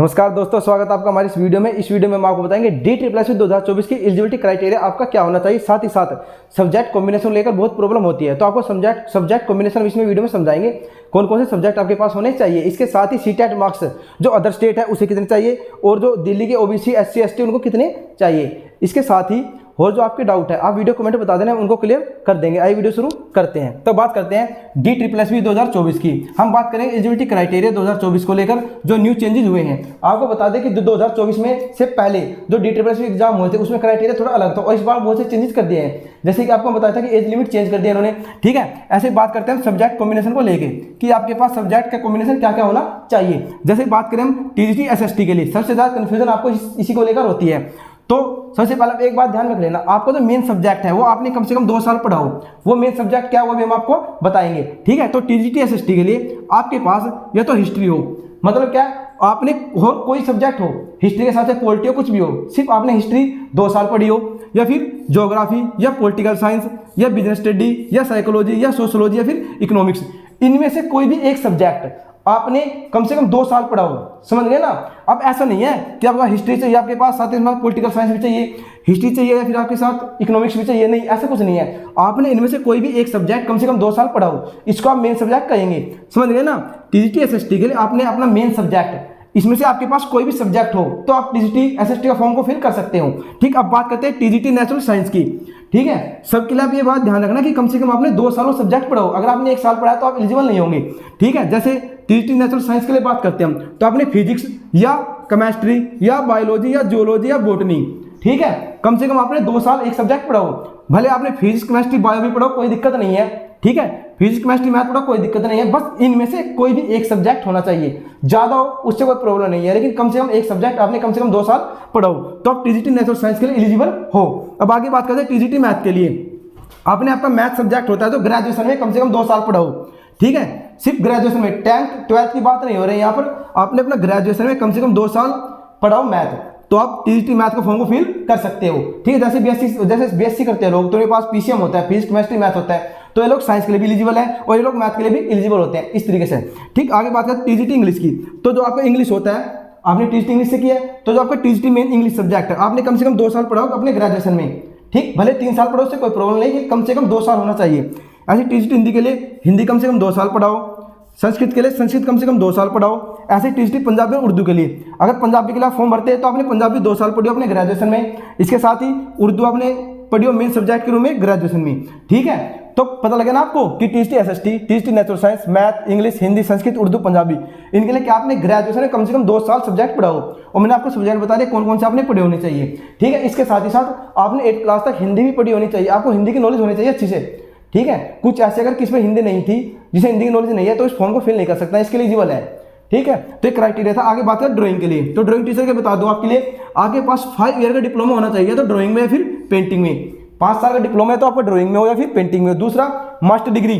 नमस्कार दोस्तों, स्वागत है आपका हमारी इस वीडियो में। इस वीडियो में हम आपको बताएंगे DSSSC 2024 की एलिजिबिलिटी क्राइटेरिया आपका क्या होना चाहिए। साथ ही साथ सब्जेक्ट कॉम्बिनेशन लेकर बहुत प्रॉब्लम होती है, तो आपको सब्जेक्ट कॉम्बिनेशन इसमें वीडियो में समझाएंगे कौन कौन से सब्जेक्ट आपके पास होने चाहिए। इसके साथ ही सीटेट मार्क्स जो अदर स्टेट है उसे कितने चाहिए और जो दिल्ली के OBC SC ST उनको कितने चाहिए। इसके साथ ही और जो आपके डाउट है आप वीडियो कमेंट बता देना, उनको क्लियर कर देंगे। आइए वीडियो शुरू करते हैं। तो बात करते हैं DSSSC 2024 की। हम बात करेंगे एलिजिबिलिटी क्राइटेरिया 2024 को लेकर जो न्यू चेंजेस हुए हैं। आपको बता दें कि 2024 में से पहले जो DSSSC एग्जाम हुए थे उसमें क्राइटेरिया थोड़ा अलग था और इस बार बहुत से चेंजेस कर दिए हैं। जैसे कि आपको बताया था कि एज लिमिट चेंज कर दिया इन्होंने, ठीक है। ऐसे बात करते हैं सब्जेक्ट कॉम्बिनेशन को लेके कि आपके पास सब्जेक्ट का कॉम्बिनेशन क्या क्या होना चाहिए। जैसे बात करें हम TGT SST के लिए, सबसे ज्यादा कंफ्यूजन आपको इसी को लेकर होती है। तो सबसे पहले एक बात ध्यान रख लेना, आपको जो मेन सब्जेक्ट है वो आपने कम से कम 2 साल पढ़ा हो। वो मेन सब्जेक्ट क्या वो भी हम आपको बताएंगे, ठीक है। तो TGT SST के लिए आपके पास या तो हिस्ट्री हो, मतलब क्या आपने और कोई सब्जेक्ट हो, हिस्ट्री के साथ से पॉलिटी हो, कुछ भी हो, सिर्फ आपने हिस्ट्री 2 साल पढ़ी हो, या फिर ज्योग्राफी या पॉलिटिकल साइंस या बिजनेस स्टडी या साइकोलॉजी या सोशोलॉजी या फिर इकोनॉमिक्स, इनमें से कोई भी एक सब्जेक्ट आपने कम से कम 2 साल पढ़ा हो। समझ गए ना। अब ऐसा नहीं है कि आपका हिस्ट्री चाहिए आपके पास, साथ ही साथ पॉलिटिकल साइंस भी चाहिए, हिस्ट्री चाहिए या फिर आपके साथ इकोनॉमिक्स भी चाहिए, नहीं, ऐसा कुछ नहीं है। आपने इनमें से कोई भी एक सब्जेक्ट कम से कम 2 साल पढ़ा हो, इसको आप मेन सब्जेक्ट कहेंगे। समझ गए ना। TGT SST के लिए आपने अपना मेन सब्जेक्ट, इसमें से आपके पास कोई भी सब्जेक्ट हो तो आप TGT SST का फॉर्म को फिल कर सकते हो, ठीक। अब बात करते हैं TGT नेचुरल साइंस की, ठीक है। सबके लिए आप ये बात ध्यान रखना कि कम से कम आपने 2 साल सब्जेक्ट पढ़ा हो। अगर आपने 1 साल पढ़ा तो आप एलिजिबल नहीं होंगे, ठीक है। जैसे TGT नेचुरल साइंस के लिए बात करते हैं हम, तो आपने फिजिक्स या केमिस्ट्री या बायोलॉजी या जियोलॉजी या बॉटनी, ठीक है, कम से कम आपने 2 साल एक सब्जेक्ट पढ़ा हो। भले आपने फिजिक्स केमिस्ट्री बायो भी पढ़ो, कोई दिक्कत नहीं है, ठीक है। फिजिक्स केमिस्ट्री मैथ पढ़ो, कोई दिक्कत नहीं है। बस इनमें से कोई भी एक सब्जेक्ट होना चाहिए, ज्यादा हो उससे कोई प्रॉब्लम नहीं है, लेकिन कम से कम एक सब्जेक्ट आपने कम से कम 2 साल पढ़ा हो तो आप TGT नेचुरल साइंस के लिए एलिजिबल हो। अब आगे बात करते हैं TGT मैथ के लिए। आपने आपका मैथ सब्जेक्ट होता है तो ग्रेजुएशन में कम से कम 2 साल पढ़ा हो, ठीक है। सिर्फ ग्रेजुएशन में 10th 12th की बात नहीं हो रही है यहाँ पर, आपने अपना ग्रेजुएशन में कम से कम 2 साल पढ़ा हो मैथ, तो आप TGT मैथ का फॉर्म को फिल कर सकते हो, ठीक है। जैसे BSc करते हैं लोग तो उनके पास PCM होता है, फिजिक्स केमिस्ट्री मैथ होता है, तो ये लोग साइंस के लिए भी एलिजिबल है और ये लोग मैथ के लिए भी एलिजिबल होते हैं, इस तरीके से, ठीक। आगे बात करते हैं TGT इंग्लिश की। तो जो आपका इंग्लिश होता है, आपने TGT इंग्लिश से किया है तो जो आपका TGT मेन इंग्लिश सब्जेक्ट है आपने कम से कम 2 साल पढ़ा हो अपने ग्रेजुएशन में, ठीक। भले 3 साल पढ़ो उससे कोई प्रॉब्लम नहीं है, कम से कम 2 साल होना चाहिए। ऐसे TGT हिंदी के लिए हिंदी कम से कम 2 साल पढ़ाओ, संस्कृत के लिए संस्कृत कम से कम 2 साल पढ़ाओ। ऐसे TGT पंजाबी और उर्दू के लिए, अगर पंजाबी के लिए आप फॉर्म भरते हैं तो आपने पंजाबी 2 साल पढ़ी हो अपने ग्रेजुएशन में, इसके साथ ही उर्दू आपने पढ़ी हो मेन सब्जेक्ट के रूप में ग्रेजुएशन में, ठीक है। तो पता लगे ना आपको कि TGT SST, TGT natural science, math, English, Hindi, Sanskrit, Urdu, Punjabi, इनके लिए क्या आपने ग्रेजुएशन में कम से कम 2 साल सब्जेक्ट पढ़ा हो। और मैंने आपको सब्जेक्ट बता दिया कौन कौन से आपने पढ़े होने चाहिए, ठीक है। इसके साथ ही साथ आपने 8th क्लास तक हिंदी भी पढ़ी होनी चाहिए, आपको हिंदी की नॉलेज होनी चाहिए अच्छी से, ठीक है। कुछ ऐसे अगर किसी में हिंदी नहीं थी, जिसे हिंदी की नॉलेज नहीं है, तो इस फॉर्म को फिल नहीं कर सकता, इसके लिए एलिजिबल है, ठीक है। तो एक क्राइटेरिया था। आगे बात करें ड्राइंग के लिए, तो ड्राइंग टीचर के बता दूं आपके लिए, आपके पास 5 ईयर का डिप्लोमा होना चाहिए, तो ड्राइंग में या फिर पेंटिंग में। 5 साल का डिप्लोमा है तो आपका ड्राइंग में हो या फिर पेंटिंग में हो। दूसरा, मास्टर डिग्री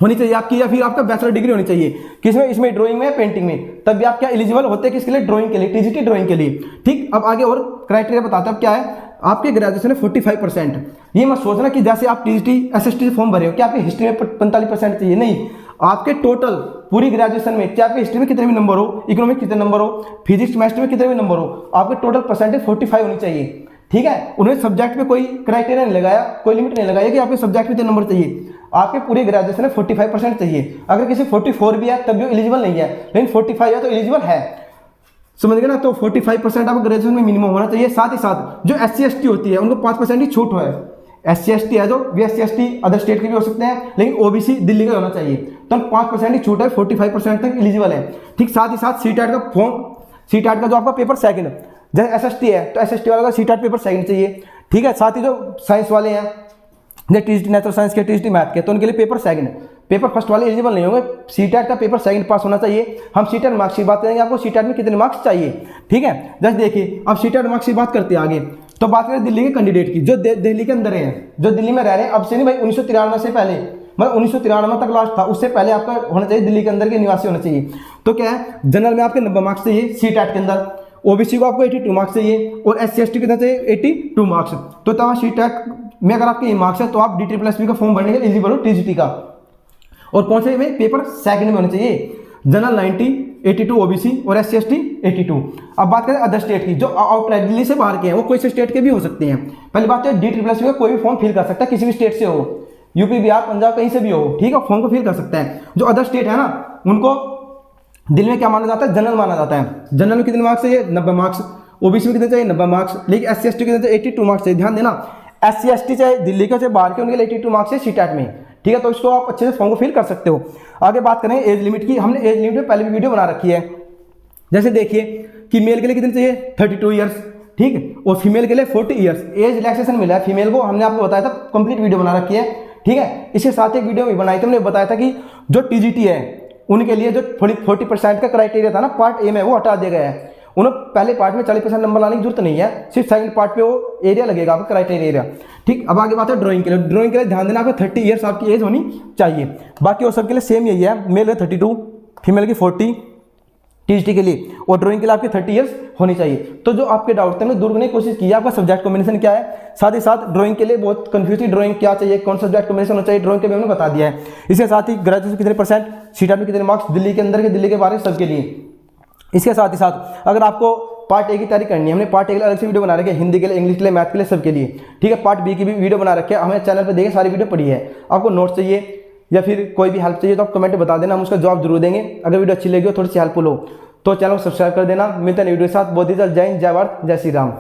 होनी चाहिए आपकी या फिर आपका बैचलर डिग्री होनी चाहिए, किसमें, इसमें ड्राइंग में, पेंटिंग में, तब भी आप क्या एलिजिबल होते हैं, किसके लिए, ड्राइंग के लिए, TGT ड्राइंग के लिए, ठीक। अब आगे और क्राइटेरिया बताते हैं अब क्या है। आपके ग्रेजुएशन में 45%, ये मत सोचना कि जैसे आप TGT SST से फॉर्म भरे हो क्या आपकी हिस्ट्री में 45% चाहिए, नहीं। आपके टोटल पूरी ग्रेजुएशन में चाहे आपके हिस्ट्री में कितने भी नंबर हो, इकोनॉमिक्स कितने नंबर हो, फिजिक्स केमिस्ट्री में कितने भी नंबर हो, आपके टोटल परसेंटेज 45 होनी चाहिए, ठीक है। उन्होंने सब्जेक्ट में कोई क्राइटेरिया नहीं लगाया, कोई लिमिट नहीं लगाया कि आपके सब्जेक्ट में कितने नंबर चाहिए, आपके पूरे ग्रेजुएशन में 45% चाहिए। अगर किसी 44 भी है तब भी एलिजिबल नहीं है, लेकिन 45 है तो एलिजिबल है, समझ गए ना। तो 45% आपको ग्रेजुएशन में मिनिमम होना चाहिए। साथ ही साथ जो SC ST होती है उनको 5% ही छूट है। SC ST है जो BSc ST अदर स्टेट के भी हो सकते हैं, लेकिन OBC दिल्ली का होना चाहिए, तो 5% ही छूट है, 45% तक एलिजिबल है, ठीक। साथ ही साथ CTET का फॉर्म, CTET का जो आपका पेपर सेकंड, जैसे SST है तो SST वाला का CTET पेपर सेकंड चाहिए, ठीक है। साथ ही जो साइंस वाले हैं जैसे TGT नेचुरल साइंस के, TGT मैथ के, तो उनके लिए पेपर सेकंड, पेपर फर्स्ट वाले एलिजिबल नहीं होंगे। CTET का पेपर सेकंड पास होना चाहिए। हम CTET मार्क्स की बात करेंगे, आपको CTET में कितने मार्क्स चाहिए, ठीक है। जैसे देखिए अब CTET मार्क्स की बात करते हैं आगे, तो बात करें दिल्ली के कैंडिडेट की जो दिल्ली के अंदर है, जो दिल्ली में रह रहे हैं, अब से नहीं भाई 1993 से पहले, मतलब 1993 तक लास्ट था, उससे पहले आपका होना चाहिए, दिल्ली के अंदर के निवासी होना चाहिए। तो क्या है, जनरल में आपके 90 मार्क्स चाहिए CTET के अंदर, OBC को आपको 82 मार्क्स चाहिए और SC ST कितना चाहिए 82 मार्क्स। तो तब CTET में अगर आपके ये मार्क्स है तो आप DSSSC का फॉर्म भरने के लिए एलिजिबल हो TGT का, और कौन से में पेपर सेकंड में होना चाहिए, जनरल 90, 82 ओबीसी और SC ST 82। अब बात करें अदर स्टेट की, जो आउटराइट दिल्ली से बाहर के हैं, वो कोई से स्टेट के भी हो सकते हैं। पहली बात तो DSSS का कोई भी फॉर्म फिल कर सकता है, किसी भी स्टेट से हो, यूपी बिहार पंजाब कहीं से भी हो, ठीक है, फॉर्म को फिल कर सकते हैं। जो अदर स्टेट है ना, उनको दिल्ली में क्या माना जाता है, जनरल माना जाता है। जनरल में कितने मार्क्स चाहिए, 90 मार्क्स। ओबीसी में कितने चाहिए, 90 मार्क्स। लेकिन SC ST कितने चाहिए, 82 मार्क्स चाहिए। ध्यान देना, SC ST चाहे दिल्ली के चाहे बाहर के, उनके लिए 82 मार्क्स है सीटेट में, ठीक है। तो इसको आप अच्छे से फॉर्म को फिल कर सकते हो। आगे बात करें एज लिमिट की, हमने एज लिमिट में पहले भी वीडियो बना रखी है। जैसे देखिए कि मेल के लिए कितने चाहिए, 32 ईयर्स, ठीक है, और फीमेल के लिए 40 ईयर्स एज रिलैक्सेशन मिला है फीमेल को, हमने आपको बताया था, कंप्लीट वीडियो बना रखी है, ठीक है। इसके साथ एक वीडियो भी बनाई थी, हमने बताया था कि जो TGT है उनके लिए जो 40% का क्राइटेरिया था ना पार्ट ए में, वो हटा दिया गया है। उन्हें पहले पार्ट में 40% नंबर लाने की जरूरत नहीं है, सिर्फ सेकंड पार्ट पे वो एरिया लगेगा आपका, क्राइटेरिया एरिया, ठीक। अब आगे बात है ड्राइंग के लिए। ड्राइंग के लिए ध्यान देना, आपको 30 ईयर्स आपकी एज होनी चाहिए। बाकी और सबके लिए सेम यही है, मेल है 32, फीमेल की 40 TGT के लिए, और ड्राइंग के लिए आपकी 30 ईयर्स होनी चाहिए। तो जो आपके डाउट थे, हमने दूर करने की कोशिश की है। आपका सब्जेक्ट कॉम्बिनेशन क्या है, साथ ही साथ ड्राइंग के लिए बहुत कंफ्यूज थी, ड्राइंग क्या चाहिए, कौन सा सब्जेक्ट कॉम्बिनेशन होना चाहिए, ड्राइंग के भी हमने बता दिया है। इसके साथ ही ग्रेजुएशन कितने %, सीटेट में कितने मार्क्स, दिल्ली के अंदर के, दिल्ली के बाहर, सबके लिए। इसके साथ ही साथ अगर आपको पार्ट ए की तैयारी करनी है, हमने पार्ट ए के लिए अलग से वीडियो बना रखे हैं, हिंदी के लिए, इंग्लिश के लिए, मैथ के लिए, सबके लिए, ठीक है। पार्ट बी की भी वीडियो बना रखे हैं, हमें चैनल पे देखिए, सारी वीडियो पड़ी है। आपको नोट चाहिए या फिर कोई भी हेल्प चाहिए तो आप कमेंट बता देना, हम उसका जवाब जरूर देंगे। अगर वीडियो अच्छी लगी हो, थोड़ी सी हेल्पफुल हो, तो चैनल को सब्सक्राइब कर देना। मिलते हैं वीडियो के साथ बहुत ही जल्द। जय हिंद, जय भारत, जय श्री राम।